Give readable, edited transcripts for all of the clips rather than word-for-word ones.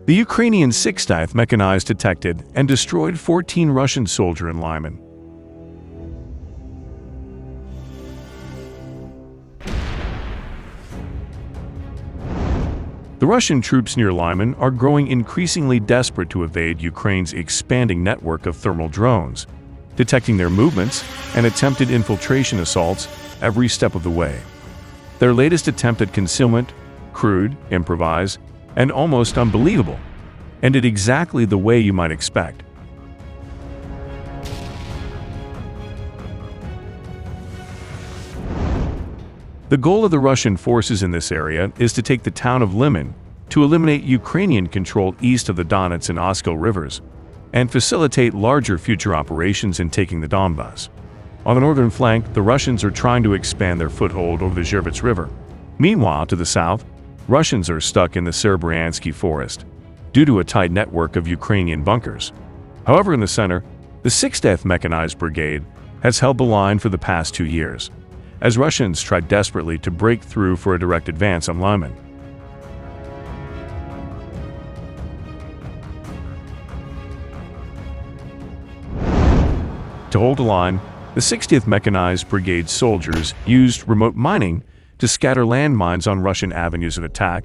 The Ukrainian 60th Mechanized detected and destroyed 14 Russian soldiers in Lyman. The Russian troops near Lyman are growing increasingly desperate to evade Ukraine's expanding network of thermal drones, detecting their movements and attempted infiltration assaults every step of the way. Their latest attempt at concealment, crude, improvised, and almost unbelievable, ended exactly the way you might expect. The goal of the Russian forces in this area is to take the town of Lyman, to eliminate Ukrainian control east of the Donets and Oskil rivers, and facilitate larger future operations in taking the Donbas. On the northern flank, the Russians are trying to expand their foothold over the Zhervets River. Meanwhile, to the south, Russians are stuck in the Serebryansky forest, due to a tight network of Ukrainian bunkers. However, in the center, the 60th Mechanized Brigade has held the line for the past 2 years, as Russians tried desperately to break through for a direct advance on Lyman. To hold the line, the 60th Mechanized Brigade soldiers used remote mining to scatter landmines on Russian avenues of attack,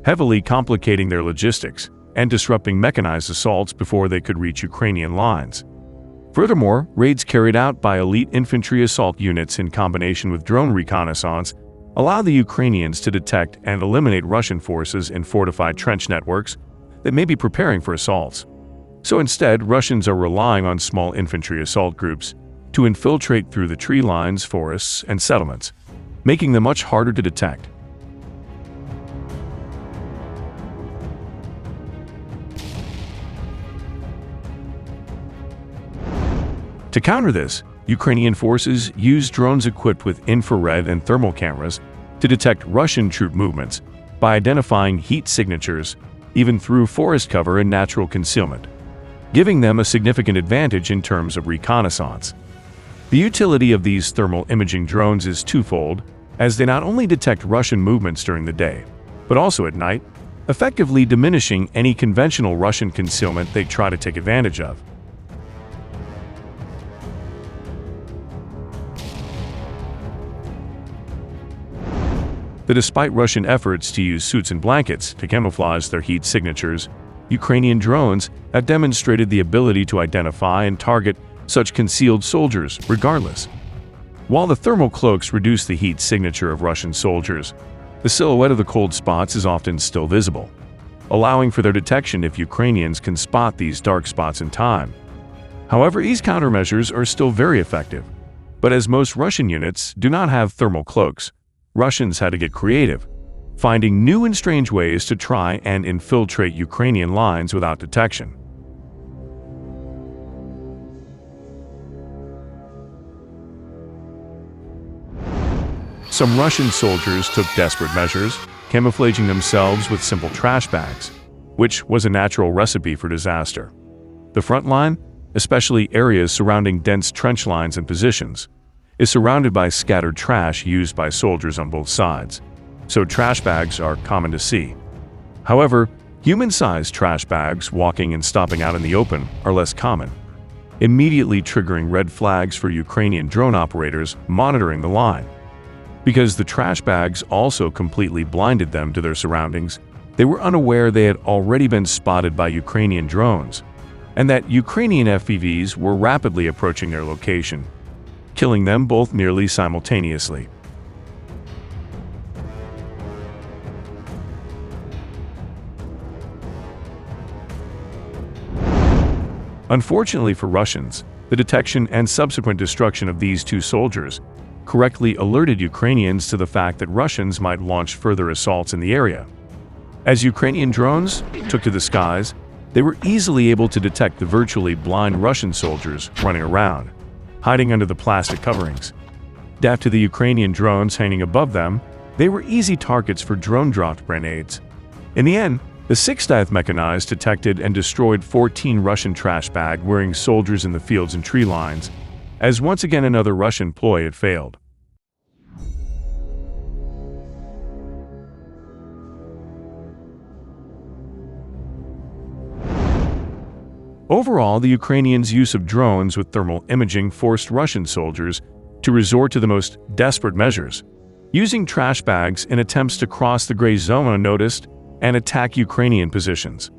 heavily complicating their logistics and disrupting mechanized assaults before they could reach Ukrainian lines. Furthermore, raids carried out by elite infantry assault units in combination with drone reconnaissance allow the Ukrainians to detect and eliminate Russian forces in fortified trench networks that may be preparing for assaults. So instead, Russians are relying on small infantry assault groups to infiltrate through the tree lines, forests, and settlements, making them much harder to detect. To counter this, Ukrainian forces use drones equipped with infrared and thermal cameras to detect Russian troop movements by identifying heat signatures, even through forest cover and natural concealment, giving them a significant advantage in terms of reconnaissance. The utility of these thermal imaging drones is twofold, as they not only detect Russian movements during the day, but also at night, effectively diminishing any conventional Russian concealment they try to take advantage of. Despite Russian efforts to use suits and blankets to camouflage their heat signatures, Ukrainian drones have demonstrated the ability to identify and target such concealed soldiers regardless. While the thermal cloaks reduce the heat signature of Russian soldiers, the silhouette of the cold spots is often still visible, allowing for their detection if Ukrainians can spot these dark spots in time. However, these countermeasures are still very effective, but as most Russian units do not have thermal cloaks, Russians had to get creative, finding new and strange ways to try and infiltrate Ukrainian lines without detection. Some Russian soldiers took desperate measures, camouflaging themselves with simple trash bags, which was a natural recipe for disaster. The front line, especially areas surrounding dense trench lines and positions, is surrounded by scattered trash used by soldiers on both sides, so trash bags are common to see. However, human-sized trash bags walking and stopping out in the open are less common, immediately triggering red flags for Ukrainian drone operators monitoring the line. Because the trash bags also completely blinded them to their surroundings, they were unaware they had already been spotted by Ukrainian drones, and that Ukrainian FPVs were rapidly approaching their location, killing them both nearly simultaneously. Unfortunately for Russians, the detection and subsequent destruction of these two soldiers correctly alerted Ukrainians to the fact that Russians might launch further assaults in the area. As Ukrainian drones took to the skies, they were easily able to detect the virtually blind Russian soldiers running around, hiding under the plastic coverings. Deaf to the Ukrainian drones hanging above them, they were easy targets for drone-dropped grenades. In the end, the 60th Mechanized detected and destroyed 14 Russian trash bag-wearing soldiers in the fields and tree lines, as once again another Russian ploy had failed. Overall, the Ukrainians' use of drones with thermal imaging forced Russian soldiers to resort to the most desperate measures, using trash bags in attempts to cross the gray zone unnoticed and attack Ukrainian positions.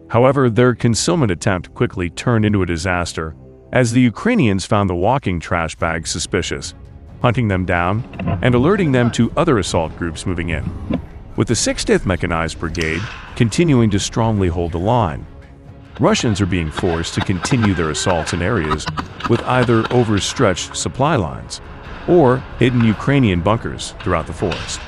However, their concealment attempt quickly turned into a disaster, as the Ukrainians found the walking trash bags suspicious, hunting them down and alerting them to other assault groups moving in. With the 60th Mechanized Brigade continuing to strongly hold the line, Russians are being forced to continue their assaults in areas with either overstretched supply lines or hidden Ukrainian bunkers throughout the forest.